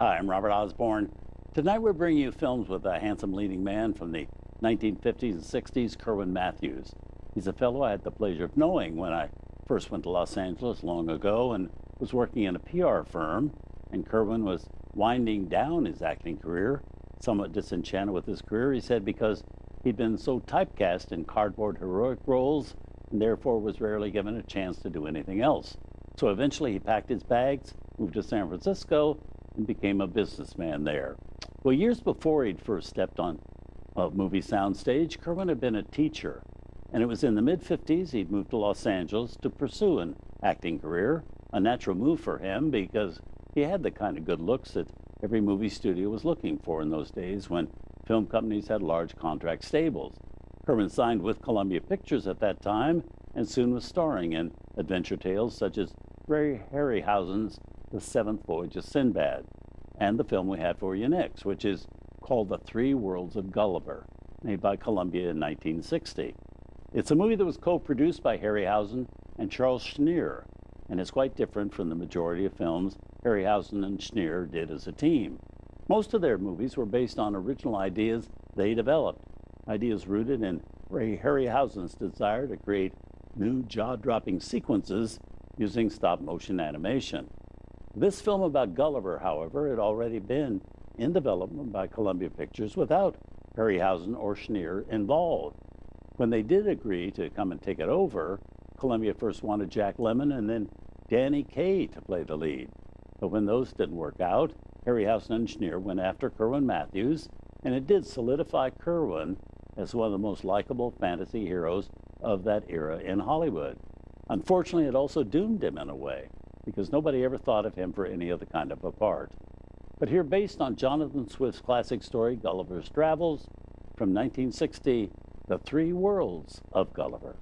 Hi, I'm Robert Osborne. Tonight we're bringing you films with a handsome leading man from the 1950s and 60s, Kerwin Mathews. He's a fellow I had the pleasure of knowing when I first went to Los Angeles long ago and was working in a PR firm. And Kerwin was winding down his acting career, somewhat disenchanted with his career, he said, because he'd been so typecast in cardboard heroic roles and therefore was rarely given a chance to do anything else. So eventually he packed his bags, moved to San Francisco, and became a businessman there. Well, years before he'd first stepped on a movie soundstage, Kerwin had been a teacher, and it was in the mid-50s he'd moved to Los Angeles to pursue an acting career, a natural move for him because he had the kind of good looks that every movie studio was looking for in those days when film companies had large contract stables. Kerwin signed with Columbia Pictures at that time and soon was starring in adventure tales such as Ray Harryhausen's The Seventh Voyage of Sinbad, and the film we have for you next, which is called The Three Worlds of Gulliver, made by Columbia in 1960. It's a movie that was co-produced by Harryhausen and Charles Schneer, and is quite different from the majority of films Harryhausen and Schneer did as a team. Most of their movies were based on original ideas they developed, ideas rooted in Ray Harryhausen's desire to create new jaw-dropping sequences using stop-motion animation. This film about Gulliver, however, had already been in development by Columbia Pictures without Harryhausen or Schneer involved. When they did agree to come and take it over, Columbia first wanted Jack Lemmon and then Danny Kaye to play the lead. But when those didn't work out, Harryhausen and Schneer went after Kerwin Mathews, and it did solidify Kerwin as one of the most likable fantasy heroes of that era in Hollywood. Unfortunately, it also doomed him in a way, because nobody ever thought of him for any other kind of a part. But here, based on Jonathan Swift's classic story, Gulliver's Travels, from 1960, The Three Worlds of Gulliver.